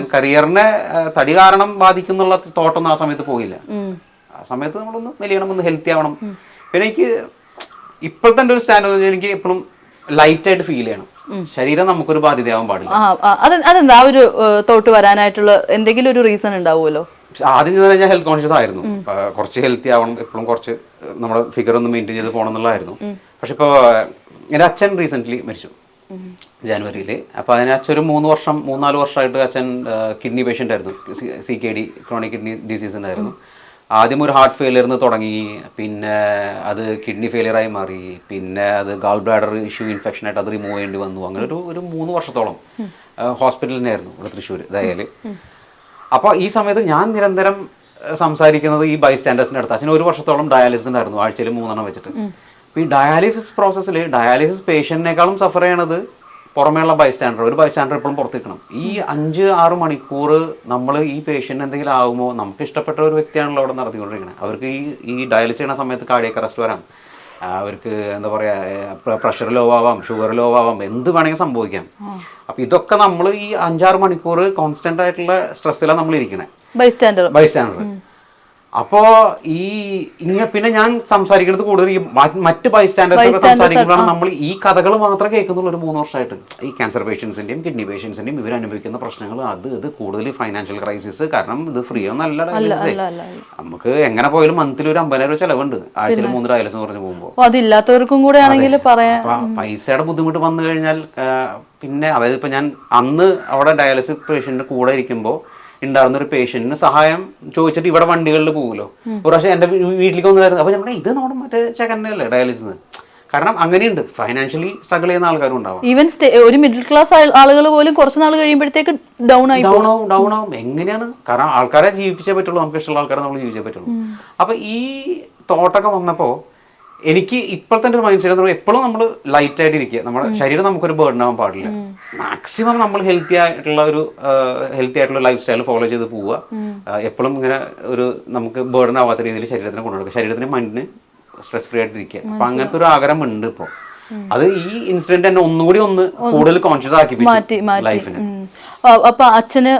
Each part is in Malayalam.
ഞാൻ കരിയറിനെ തടി കാരണം ബാധിക്കുന്നുള്ള തോട്ടൊന്നും ആ സമയത്ത് പോയില്ല. ആ സമയത്ത് നമ്മളൊന്ന് മെലിയണം, ഒന്ന് ഹെൽത്തി ആവണം. പിന്നെ എനിക്ക് ഇപ്പോഴത്തെ ഒരു സ്റ്റാൻഡ് എനിക്ക് എപ്പോഴും ലൈറ്റ് ആയിട്ട് ഫീൽ ചെയ്യണം. ശരീരം നമുക്കൊരു ബാധ്യതയാവാൻ പാടില്ല. അതെന്താ ആ ഒരു തോട്ട് വരാനായിട്ടുള്ള എന്തെങ്കിലും ഒരു റീസൺ ഉണ്ടാവുമല്ലോ? ആദ്യം എന്ന് പറഞ്ഞാൽ ഹെൽത്ത് കോൺഷ്യസ് ആയിരുന്നു. കുറച്ച് ഹെൽത്തി ആവണം, എപ്പോഴും കുറച്ച് നമ്മുടെ ഫിഗർ ഒന്ന് മെയിൻറ്റെയിൻ ചെയ്ത് പോകണം എന്നുള്ളതായിരുന്നു. പക്ഷെ ഇപ്പോൾ എൻ്റെ അച്ഛൻ റീസെൻ്റ്ലി മരിച്ചു ജനുവരിയിൽ. അപ്പോൾ അതിന് അച്ഛൻ ഒരു 3-4 വർഷമായിട്ട് അച്ഛൻ കിഡ്നി പേഷ്യൻ്റ് ആയിരുന്നു. CKD, ക്രോണിക് കിഡ്നി ഡിസീസ് ഉണ്ടായിരുന്നു. ആദ്യം ഒരു ഹാർട്ട് ഫെയിലിയറിന് തുടങ്ങി, പിന്നെ അത് കിഡ്നി ഫെയിലിയറായി മാറി, പിന്നെ അത് ഗാൾ ബ്ലാഡർ ഇഷ്യൂ ഇൻഫെക്ഷൻ ആയിട്ട് അത് റിമൂവ് ചെയ്യേണ്ടി വന്നു. അങ്ങനെ ഒരു 3 വർഷത്തോളം ഹോസ്പിറ്റലിൽ തന്നെയായിരുന്നു ഇവിടെ തൃശ്ശൂർ ദയാല്. അപ്പോൾ ഈ സമയത്ത് ഞാൻ നിരന്തരം സംസാരിക്കുന്നത് ഈ ബൈസ്റ്റാൻഡേഴ്സിൻ്റെ അടുത്ത്. അച്ഛന് 1 വർഷത്തോളം ഡയാലിസിസ് ഉണ്ടായിരുന്നു, ആഴ്ചയിൽ 3 എണ്ണം വെച്ചിട്ട്. അപ്പോൾ ഈ ഡയാലിസിസ് പ്രോസസ്സിൽ ഡയാലിസിസ് പേഷ്യൻറ്റിനേക്കാളും സഫർ ചെയ്യണത് പുറമേയുള്ള ബൈസ്റ്റാൻഡർ. ഒരു ബൈസ്റ്റാൻഡർ എപ്പോഴും പുറത്തേക്കണം. ഈ 5-6 മണിക്കൂർ നമ്മൾ ഈ പേഷ്യൻ്റ് എന്തെങ്കിലും ആകുമ്പോൾ നമുക്ക് ഇഷ്ടപ്പെട്ട ഒരു വ്യക്തിയാണല്ലോ അവിടെ നടത്തിക്കൊണ്ടിരിക്കുന്നത്. അവർക്ക് ഈ ഡയാലിസിസ് ചെയ്യുന്ന സമയത്ത് കാർഡിയക് അറസ്റ്റ് വരാം, അവർക്ക് എന്താ പറയുക പ്രഷർ ലോ ആവാം, ഷുഗർ ലോ ആവാം, എന്ത് വേണമെങ്കിൽ സംഭവിക്കാം. അപ്പോൾ ഇതൊക്കെ നമ്മൾ ഈ 5-6 മണിക്കൂർ കോൺസ്റ്റന്റ് ആയിട്ടുള്ള സ്ട്രെസ്സിലാണ് നമ്മൾ ഇരിക്കണേ, ബൈസ്റ്റാൻഡർ. അപ്പോൾ പിന്നെ ഞാൻ സംസാരിക്കുന്നത് കൂടുതൽ ഈ മറ്റ് ബൈസ്റ്റാൻഡേഴ്സ് സംസാരിക്കുമ്പോഴാണ് നമ്മൾ ഈ കഥകൾ മാത്രം കേൾക്കുന്നുള്ളൂ. ഒരു 3 വർഷമായിട്ട് ഈ ക്യാൻസർ പേഷ്യൻസിന്റെയും കിഡ്നി പേഷ്യൻസിന്റെയും ഇവർ അനുഭവിക്കുന്ന പ്രശ്നങ്ങൾ, ഇത് കൂടുതൽ ഫൈനാൻഷ്യൽ ക്രൈസിസ്. കാരണം ഇത് ഫ്രീ ഒന്നല്ല, നമുക്ക് എങ്ങനെ പോയാലും മന്ത്ലി ഒരു 50,000 ചെലവുണ്ട്, ആഴ്ചയിൽ 3 ഡയാലിസിസ് പറഞ്ഞു പോകുമ്പോൾ. അതില്ലാത്തവർക്കും കൂടെ ആണെങ്കിൽ പൈസയുടെ ബുദ്ധിമുട്ട് വന്നു കഴിഞ്ഞാൽ പിന്നെ അതായത് ഇപ്പൊ ഞാൻ അന്ന് അവിടെ ഡയാലിസിസ് പേഷ്യന്റിന്റെ കൂടെ ഇരിക്കുമ്പോൾ ഉണ്ടായിരുന്ന ഒരു പേഷ്യന്റിന് സഹായം ചോദിച്ചിട്ട് ഇവിടെ വണ്ടികളിൽ പോകുമല്ലോ. ഒരു പ്രാവശ്യം എൻ്റെ വീട്ടിലേക്ക് വന്നിട്ടായിരുന്നു. അപ്പോൾ നമ്മൾ ഇത് നമ്മുടെ മറ്റേ ചെക്കനല്ലേ ഡയാലിസിസ്. കാരണം അങ്ങനെയുണ്ട്, ഫൈനാൻഷ്യലി സ്ട്രഗിൾ ചെയ്യുന്ന ആൾക്കാരും ഉണ്ടാവും. ഈവൻ ഒരു മിഡിൽ ക്ലാസ് ആളുകൾ പോലും കുറച്ച് നാൾ കഴിയുമ്പോഴത്തേക്ക് ഡൗൺ ആവും. എങ്ങനെയാണ്? കാരണം ആൾക്കാരെ ജീവിപ്പിച്ചേ പറ്റുള്ളൂ, നമുക്ക് ഇഷ്ടമുള്ള ആൾക്കാരെ നമ്മൾ ജീവിച്ചേ പറ്റുള്ളൂ. അപ്പൊ ഈ തോട്ടൊക്കെ വന്നപ്പോൾ എനിക്ക് ഇപ്പോഴത്തെ ഒരു മൈൻഡ് സെറ്റ് എപ്പോഴും നമ്മൾ ലൈറ്റ് ആയിട്ട് ഇരിക്കുക. നമ്മുടെ ശരീരം നമുക്കൊരു ബേർഡൻ ആവാൻ പാടില്ല. മാക്സിമം നമ്മൾ ഹെൽത്തി ആയിട്ടുള്ള ലൈഫ് സ്റ്റൈൽ ഫോളോ ചെയ്ത് പോവുക. എപ്പോഴും ഇങ്ങനെ ഒരു നമുക്ക് ബേർഡൻ ആവാത്ത രീതിയിൽ ശരീരത്തിനെ കൊണ്ടുനടക്കുക, ശരീരത്തിന് മൈൻഡിന് സ്ട്രെസ് ഫ്രീ ആയിട്ടിരിക്കുക. അപ്പൊ അങ്ങനത്തെ ഒരു ആഗ്രഹം ഉണ്ട് ഇപ്പോൾ. അത് ഈ ഇൻസിഡന്റ് തന്നെ ഒന്നുകൂടി കൂടുതൽ കോൺഷ്യസ് ആക്കി ലൈഫിന്. അപ്പൊ അച്ഛന്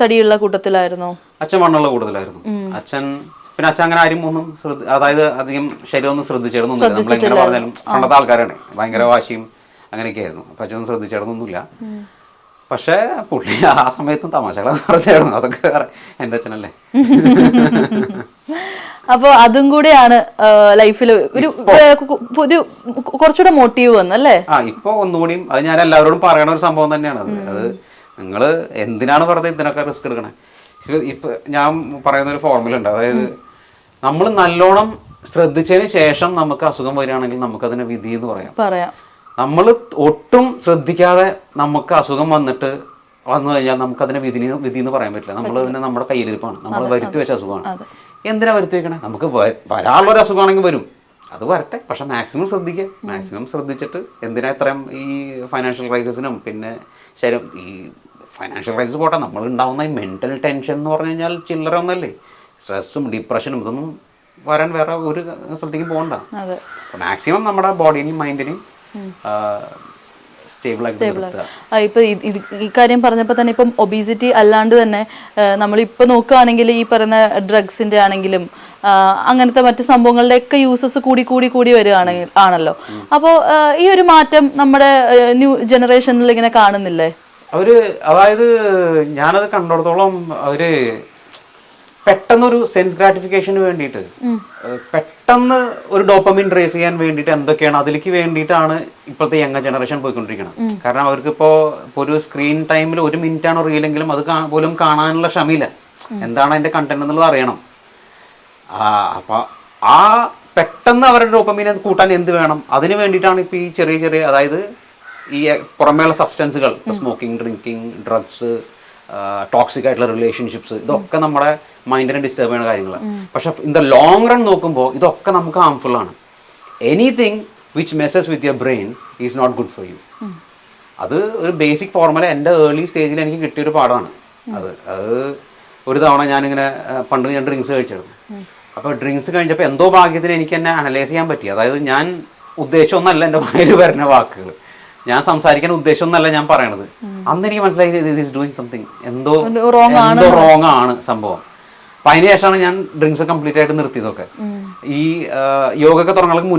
തടിയുള്ള കൂട്ടത്തിലായിരുന്നോ? അച്ഛൻ വണ്ണുള്ള കൂട്ടത്തിലായിരുന്നു. പിന്നെ അച്ഛൻ അങ്ങനെ ആരും ഒന്നും അതായത് അധികം ശരീരം ഒന്നും ശ്രദ്ധിച്ചിടുന്നൊന്നുമില്ല. നമ്മളെങ്ങനെ പറഞ്ഞാലും പണ്ടത്തെ ആൾക്കാരാണ്, ഭയങ്കര വാശിയും അങ്ങനെയൊക്കെ ആയിരുന്നു. അപ്പൊ അച്ഛനൊന്നും ശ്രദ്ധിച്ചിടുന്നൊന്നുമില്ല. പക്ഷെ പുള്ളി ആ സമയത്തും തമാശകളൊക്കെ പറഞ്ഞായിരുന്നു. അതൊക്കെ എൻ്റെ അച്ഛനല്ലേ. അപ്പൊ അതും കൂടെയാണ് ലൈഫിൽ ഒരു കുറച്ചുകൂടെ മോട്ടീവ് വന്നല്ലേ? ഇപ്പൊ ഒന്നുകൂടിയും അത് ഞാൻ എല്ലാവരോടും പറയണ ഒരു സംഭവം തന്നെയാണ്. അത് നിങ്ങൾ എന്തിനാണ് വെറുതെ ഇതിനൊക്കെ റിസ്ക് എടുക്കണേ? ഇപ്പൊ ഞാൻ പറയുന്ന ഒരു ഫോർമുല ഉണ്ട്. അതായത് നമ്മൾ നല്ലോണം ശ്രദ്ധിച്ചതിന് ശേഷം നമുക്ക് അസുഖം വരികയാണെങ്കിൽ നമുക്കതിനെ വിധി എന്ന് പറയാം. നമ്മൾ ഒട്ടും ശ്രദ്ധിക്കാതെ നമുക്ക് അസുഖം വന്നു കഴിഞ്ഞാൽ നമുക്കതിനെ വിധി എന്ന് പറയാൻ പറ്റില്ല. നമ്മളതിനെ നമ്മുടെ കയ്യിലിരിപ്പാണ്, നമ്മൾ വരുത്തി വെച്ച അസുഖമാണ്. എന്തിനാ വരുത്തി വെക്കണേ? നമുക്ക് വരാനുള്ളൊരു അസുഖമാണെങ്കിൽ വരും, അത് വരട്ടെ. പക്ഷെ മാക്സിമം ശ്രദ്ധിക്കുക. മാക്സിമം ശ്രദ്ധിച്ചിട്ട് എന്തിനാ ഇത്രയും ഈ ഫൈനാൻഷ്യൽ ക്രൈസിസിനും പിന്നെ ശരി ഈ ഫൈനാൻഷ്യൽ ക്രൈസിസ് പോട്ടെ, നമ്മൾ ഉണ്ടാവുന്ന ഈ മെന്റൽ ടെൻഷൻ എന്ന് പറഞ്ഞു കഴിഞ്ഞാൽ ചില്ലറ ഒന്നല്ലേ. സ്ട്രെസ്സും ഡിപ്രഷനും ഇതൊന്നും വരാൻ വേറെ ഒരു സ്ഥലത്തേക്കും പോകണ്ട. മാക്സിമം നമ്മുടെ ബോഡിനെയും മൈൻഡിനെയും ഇപ്പൊ ഈ കാര്യം പറഞ്ഞപ്പോൾ തന്നെ ഇപ്പം ഒബീസിറ്റി അല്ലാണ്ട് തന്നെ നമ്മളിപ്പോൾ നോക്കുകയാണെങ്കിൽ ഈ പറയുന്ന ഡ്രഗ്സിന്റെ ആണെങ്കിലും അങ്ങനത്തെ മറ്റു സംഭവങ്ങളുടെ ഒക്കെ യൂസസ് കൂടി വരികയാണല്ലോ. അപ്പോൾ ഈ ഒരു മാറ്റം നമ്മുടെ ന്യൂ ജനറേഷനിൽ ഇങ്ങനെ കാണുന്നില്ലേ? അതായത് ഞാനത് കണ്ടിടത്തോളം അവര് പെട്ടെന്നൊരു സെൻസ് ഗ്രാറ്റിഫിക്കേഷന് വേണ്ടിയിട്ട്, പെട്ടെന്ന് ഒരു ഡോപ്പമിൻ റേസ് ചെയ്യാൻ വേണ്ടിയിട്ട് എന്തൊക്കെയാണ് അതിലേക്ക് വേണ്ടിയിട്ടാണ് ഇപ്പോഴത്തെ യങ് ജനറേഷൻ പോയിക്കൊണ്ടിരിക്കുന്നത്. കാരണം അവർക്ക് ഇപ്പോൾ ഒരു സ്ക്രീൻ ടൈമിൽ 1 മിനിറ്റാണോ റീലെങ്കിലും അത് പോലും കാണാനുള്ള ക്ഷമയില്ല. എന്താണ് അതിന്റെ കണ്ടന്റ് എന്നുള്ളത് അറിയണം. അപ്പൊ പെട്ടെന്ന് അവരുടെ ഡോപ്പമിനെ കൂട്ടാൻ എന്ത് വേണം, അതിന് വേണ്ടിയിട്ടാണ് ഇപ്പൊ ഈ ചെറിയ അതായത് ഈ പുറമേയുള്ള സബ്സ്റ്റൻസുകൾ, സ്മോക്കിംഗ്, ഡ്രിങ്കിങ്, ഡ്രഗ്സ്, ടോക്സിക് ആയിട്ടുള്ള റിലേഷൻഷിപ്സ്, ഇതൊക്കെ നമ്മുടെ മൈൻഡിനെ ഡിസ്റ്റർബ് ചെയ്യുന്ന കാര്യങ്ങളാണ്. പക്ഷെ ഇൻ ദ ലോങ് റൺ നോക്കുമ്പോൾ ഇതൊക്കെ നമുക്ക് ഹാർംഫുൾ ആണ്. Anything which messes with your brain is not good for you. അത് ഒരു ബേസിക് ഫോർമുല എൻ്റെ ഏർലി സ്റ്റേജിൽ എനിക്ക് കിട്ടിയൊരു പാഠമാണ്. അത് ഒരു തവണ ഞാനിങ്ങനെ പണ്ട് ഞാൻ ഡ്രിങ്ക്സ് കഴിച്ചിരുന്നു. അപ്പോൾ ഡ്രിങ്ക്സ് കഴിഞ്ഞപ്പോൾ എന്തോ ഭാഗ്യത്തിന് എനിക്ക് എന്നെ അനലൈസ് ചെയ്യാൻ പറ്റി. അതായത് ഞാൻ ഉദ്ദേശിച്ചൊന്നല്ല എൻ്റെ വായിൽ വരുന്ന വാക്കുകൾ. ഞാൻ സംസാരിക്കാൻ ഉദ്ദേശമൊന്നല്ല ഞാൻ പറയണത്. അന്ന് എനിക്ക് മനസ്സിലായി ഡൂയിങ് സംതിങ്, എന്തോ wrong റോങ് ആണ് സംഭവം. അപ്പൊ അതിന് ശേഷമാണ് ഞാൻ ഡ്രിങ്ക്സ് കംപ്ലീറ്റ് ആയിട്ട് നിർത്തിയതൊക്കെ. ഈ യോഗ ഒക്കെ തുടങ്ങുന്നതിന്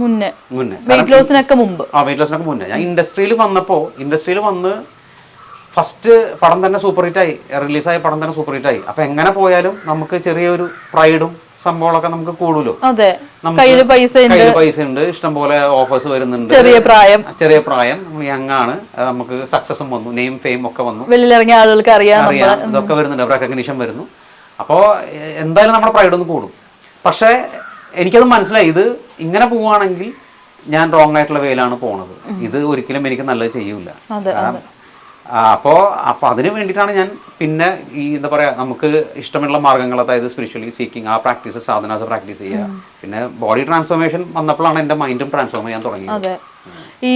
മുന്നേ വെയിറ്റ് ലോസിനൊക്കെ മുമ്പ്. വെയിറ്റ് ലോസിനൊക്കെ മുന്നേ ഞാൻ ഇൻഡസ്ട്രിയിൽ വന്ന് ഫസ്റ്റ് പടം തന്നെ സൂപ്പർ ഹിറ്റ് ആയി, റിലീസായ പടം തന്നെ സൂപ്പർ ഹിറ്റ് ആയി. അപ്പൊ എങ്ങനെ പോയാലും നമുക്ക് ചെറിയൊരു പ്രൈഡും സംഭവങ്ങളൊക്കെ നമുക്ക് കൂടുമല്ലോ. കയ്യില് പൈസ ഉണ്ട്, ഇഷ്ടംപോലെ ഓഫേഴ്സ് വരുന്നുണ്ട്. ചെറിയ പ്രായം, യങ് ആണ്, നമുക്ക് സക്സസും വന്നു, നെയിം ഫെയിം ഒക്കെ വന്നു, വെളിയിലിറങ്ങിയ ആളുകൾക്ക് അറിയാം, ഇതൊക്കെ വരുന്നുണ്ട്, റെക്കഗ്നിഷൻ വരുന്നു. അപ്പോൾ എന്തായാലും നമ്മുടെ പ്രൈഡ് ഒന്ന് കൂടും. പക്ഷേ എനിക്കത് മനസ്സിലായി, ഇത് ഇങ്ങനെ പോവുകയാണെങ്കിൽ ഞാൻ റോങ് ആയിട്ടുള്ള വേയിലാണ് പോണത്, ഇത് ഒരിക്കലും എനിക്ക് നല്ലത് ചെയ്യൂല. അപ്പോൾ അതിന് വേണ്ടിയിട്ടാണ് ഞാൻ പിന്നെ ഈ എന്താ പറയുക, നമുക്ക് ഇഷ്ടമുള്ള മാർഗ്ഗങ്ങൾ, അതായത് സ്പിരിച്വലി സീക്കിങ്, ആ പ്രാക്ടീസ്, സാധനാസ് പ്രാക്ടീസ് ചെയ്യുക. പിന്നെ ബോഡി ട്രാൻസ്ഫോർമേഷൻ വന്നപ്പോഴാണ് എൻ്റെ മൈൻഡും ട്രാൻസ്ഫോം ചെയ്യാൻ തുടങ്ങിയത്. ഈ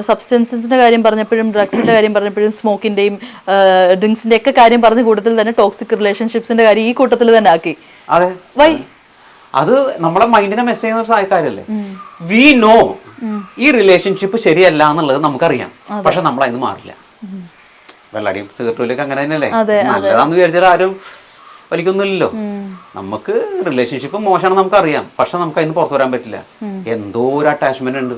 സബ്സ്റ്റൻസിന്റെ കാര്യം പറഞ്ഞപ്പോഴും ഡ്രഗ്സിന്റെ കാര്യം പറഞ്ഞപ്പോഴും സ്മോക്കിന്റെയും ഡ്രിങ്ക്സിന്റെ ഒക്കെ കാര്യം പറഞ്ഞ കൂട്ടത്തിൽ തന്നെ ടോക്സിക് റിലേഷൻഷിപ്സിന്റെ കാര്യം ഈ കൂട്ടത്തിൽ തന്നെ ആക്കി. അതെ, വൈ? അത് നമ്മളെ മൈൻഡിനെ മെസ്സ് ചെയ്യുന്ന ഒരു കാര്യമല്ലേ. വി നോ ഈ റിലേഷൻഷിപ്പ് ശരിയല്ല എന്നുള്ളത് നമുക്കറിയാം, പക്ഷെ നമ്മൾ അതിന് മാറില്ല. വെള്ളടിയും സിഗരറ്റിലേക്ക് അങ്ങനെ തന്നെയല്ലേ, നല്ലതാന്ന് വിചാരിച്ചാൽ ആരും വലിക്കൊന്നുമില്ലല്ലോ. നമുക്ക് റിലേഷൻഷിപ്പ് മോശമാണെന്ന് നമുക്കറിയാം, പക്ഷെ നമുക്ക് അതിന് പുറത്തു വരാൻ പറ്റില്ല. എന്തോ ഒരു അറ്റാച്ച്മെന്റ് ഉണ്ട്.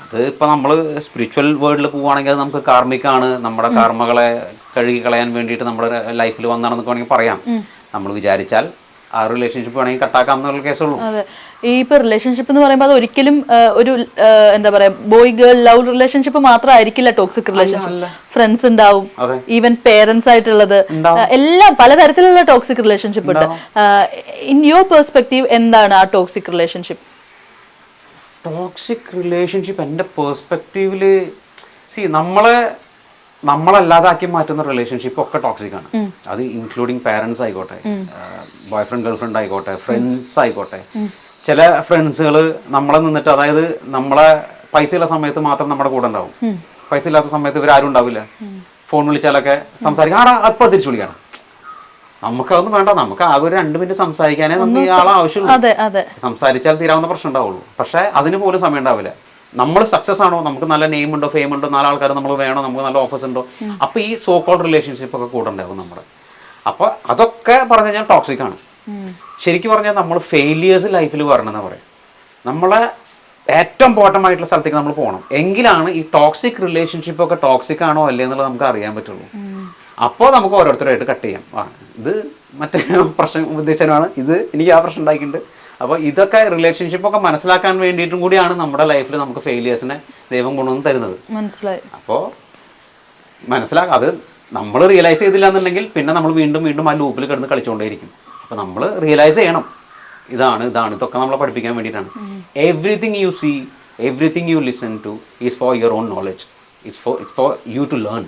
അത് ഇപ്പൊ നമ്മള് സ്പിരിച്വൽ വേൾഡിൽ പോവുകയാണെങ്കിൽ അത് നമുക്ക് കാർമിക്കാണ്, നമ്മുടെ കർമ്മകളെ കഴുകി കളയാൻ വേണ്ടിയിട്ട് നമ്മുടെ ലൈഫിൽ വന്നാണെന്നൊക്കെ വേണമെങ്കിൽ പറയാം. നമ്മൾ വിചാരിച്ചാൽ ആ റിലേഷൻഷിപ്പ് വേണമെങ്കിൽ കട്ടാക്കാം എന്നുള്ള കേസുള്ളൂ. അതെ, ഈ ഇപ്പൊ റിലേഷൻഷിപ്പ് എന്ന് പറയുമ്പോൾ അത് ഒരിക്കലും ഒരു എന്താ പറയാ ബോയ് ഗേൾ ലവ് റിലേഷൻഷിപ്പ് മാത്രമായിരിക്കില്ല ടോക്സിക് റിലേഷൻഷിപ്പ്. ഫ്രണ്ട്സ് ഉണ്ടാവും, ഈവൻ പേരൻസ് ആയിട്ടുള്ളത്, എല്ലാം പലതരത്തിലുള്ള ടോക്സിക് റിലേഷൻഷിപ്പ് ഉണ്ട്. ഇൻ യുവർ പെർസ്പെക്റ്റീവ് എന്താണ് ആ ടോക്സിക് റിലേഷൻഷിപ്പ്? ടോക്സിക് റിലേഷൻഷിപ്പ് എൻ്റെ പേഴ്സ്പെക്റ്റീവില് നമ്മളല്ലാതാക്കി മാറ്റുന്ന റിലേഷൻഷിപ്പ് ഒക്കെ ടോക്സിക് ആണ്. അത് ഇൻക്ലൂഡിങ് പാരൻസ് ആയിക്കോട്ടെ, ബോയ് ഫ്രണ്ട് ഗേൾ ഫ്രണ്ട് ആയിക്കോട്ടെ, ഫ്രണ്ട്സ് ആയിക്കോട്ടെ. ചില ഫ്രണ്ട്സുകൾ നമ്മളെ നിന്നിട്ട്, അതായത് നമ്മളെ പൈസയുള്ള സമയത്ത് മാത്രം നമ്മുടെ കൂടെ ഉണ്ടാവും, പൈസ ഇല്ലാത്ത സമയത്ത് ഇവരാരും ഉണ്ടാവില്ല. ഫോൺ വിളിച്ചാലൊക്കെ സംസാരിക്കാം, ആടാ അപ്പോൾ തിരിച്ചു വിളിക്കണം. നമുക്കതൊന്നും വേണ്ട, നമുക്ക് ആകെ ഒരു 2 മിനിറ്റ് സംസാരിക്കാനേ നമുക്ക് ഈ ആളെ ആവശ്യമുള്ളൂ. സംസാരിച്ചാൽ തീരാവുന്ന പ്രശ്നം ഉണ്ടാവുള്ളൂ. പക്ഷെ അതിന് പോലും സമയം ഉണ്ടാവില്ല. നമ്മൾ സക്സസ് ആണോ, നമുക്ക് നല്ല നെയിം ഉണ്ടോ, ഫെയിം ഉണ്ടോ, 4 ആൾക്കാർ നമ്മൾ വേണോ, നമുക്ക് നല്ല ഓഫേഴ്സ് ഉണ്ടോ, അപ്പൊ ഈ സോ കോൾഡ് റിലേഷൻഷിപ്പ് ഒക്കെ കൂടെ ഉണ്ടാവും നമ്മുടെ. അപ്പൊ അതൊക്കെ പറഞ്ഞു കഴിഞ്ഞാൽ ടോക്സിക് ആണ്. ശരിക്കും പറഞ്ഞാൽ നമ്മൾ ഫെയിലിയേഴ്സ് ലൈഫിൽ വരണമെന്ന് പറയാം. നമ്മളെ ഏറ്റവും ബോട്ടം ആയിട്ടുള്ള സ്ഥലത്തേക്ക് നമ്മൾ പോകണം, എങ്കിലാണ് ഈ ടോക്സിക് റിലേഷൻഷിപ്പ് ഒക്കെ ടോക്സിക് ആണോ അല്ലേ എന്നുള്ളത് നമുക്ക് അറിയാൻ പറ്റുള്ളൂ. അപ്പോൾ നമുക്ക് ഓരോരുത്തരായിട്ട് കട്ട് ചെയ്യാം. ഇത് മറ്റേ പ്രശ്നം ഉദ്ദേശിച്ചാണ്, ഇത് എനിക്ക് ആ പ്രശ്നം ഉണ്ടാക്കിയിട്ടുണ്ട്. അപ്പോൾ ഇതൊക്കെ റിലേഷൻഷിപ്പൊക്കെ മനസ്സിലാക്കാൻ വേണ്ടിയിട്ടും കൂടിയാണ് നമ്മുടെ ലൈഫിൽ നമുക്ക് ഫെയിലിയേഴ്സിനെ ദൈവം കൊണ്ടുവന്ന് തരുന്നത്. മനസ്സിലായി. അപ്പോൾ മനസ്സിലാക്കാം, അത് നമ്മൾ റിയലൈസ് ചെയ്തില്ല എന്നുണ്ടെങ്കിൽ പിന്നെ നമ്മൾ വീണ്ടും വീണ്ടും ആ ലൂപ്പിൽ കിടന്ന് കളിച്ചുകൊണ്ടേയിരിക്കും. അപ്പോൾ നമ്മൾ റിയലൈസ് ചെയ്യണം, ഇതാണ് ഇതൊക്കെ നമ്മളെ പഠിപ്പിക്കാൻ വേണ്ടിയിട്ടാണ്. Everything you see, everything you listen to is for your own knowledge, it's for you to learn.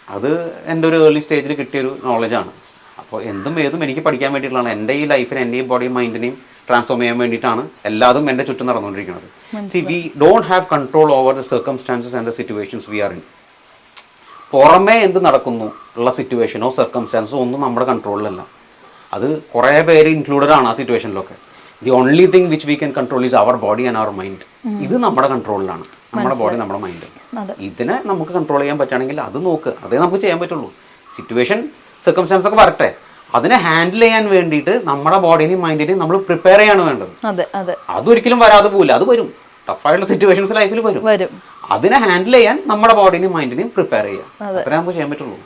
അത് എൻ്റെ ഒരു ഏർലി സ്റ്റേജിൽ കിട്ടിയൊരു നോളജാണ്. അപ്പോൾ എന്തും ഏതും എനിക്ക് പഠിക്കാൻ വേണ്ടിയിട്ടുള്ളതാണ്. എൻ്റെ ഈ ലൈഫിനെ, എൻ്റെ ഈ ബോഡിയും മൈൻഡിനെയും ട്രാൻസ്ഫോം ചെയ്യാൻ വേണ്ടിയിട്ടാണ് എല്ലാതും എൻ്റെ ചുറ്റും നടന്നുകൊണ്ടിരിക്കുന്നത്. See, we don't have control over the circumstances and the situations we are in. പുറമേ എന്ത് നടക്കുന്നു ഉള്ള സിറ്റുവേഷനോ സർക്കംസ്റ്റാൻസോ ഒന്നും നമ്മുടെ കൺട്രോളിലല്ല. അത് കുറേ പേര് ഇൻക്ലൂഡഡ് ആണ് ആ സിറ്റുവേഷനിലൊക്കെ. The only thing which we can control is our body and our mind. ഇത് നമ്മുടെ കൺട്രോളിലാണ്, നമ്മുടെ ബോഡി, നമ്മുടെ മൈൻഡ്. ഇതിനെ നമുക്ക് കൺട്രോൾ ചെയ്യാൻ പറ്റുകയാണെങ്കിൽ അത് നോക്ക്, അതേ നമുക്ക് ചെയ്യാൻ പറ്റുള്ളൂ. സിറ്റുവേഷൻ സർക്കംസ്റ്റാൻസ് ഒക്കെ വരട്ടെ, അതിനെ ഹാൻഡിൽ ചെയ്യാൻ വേണ്ടിയിട്ട് നമ്മുടെ ബോഡിനെയും മൈൻഡിനെയും നമ്മൾ പ്രിപ്പയർ ചെയ്യാണ് വേണ്ടത്. അതൊരിക്കലും വരാതെ പോകില്ല, അത് വരും. ടഫായിട്ടുള്ള സിറ്റുവേഷൻസ് ലൈഫിൽ വരും. അതിനെ ഹാൻഡിൽ ചെയ്യാൻ നമ്മുടെ ബോഡിനെയും മൈൻഡിനെയും പ്രിപ്പയർ ചെയ്യാം, അത്രേ നമുക്ക് ചെയ്യാൻ പറ്റുള്ളൂ.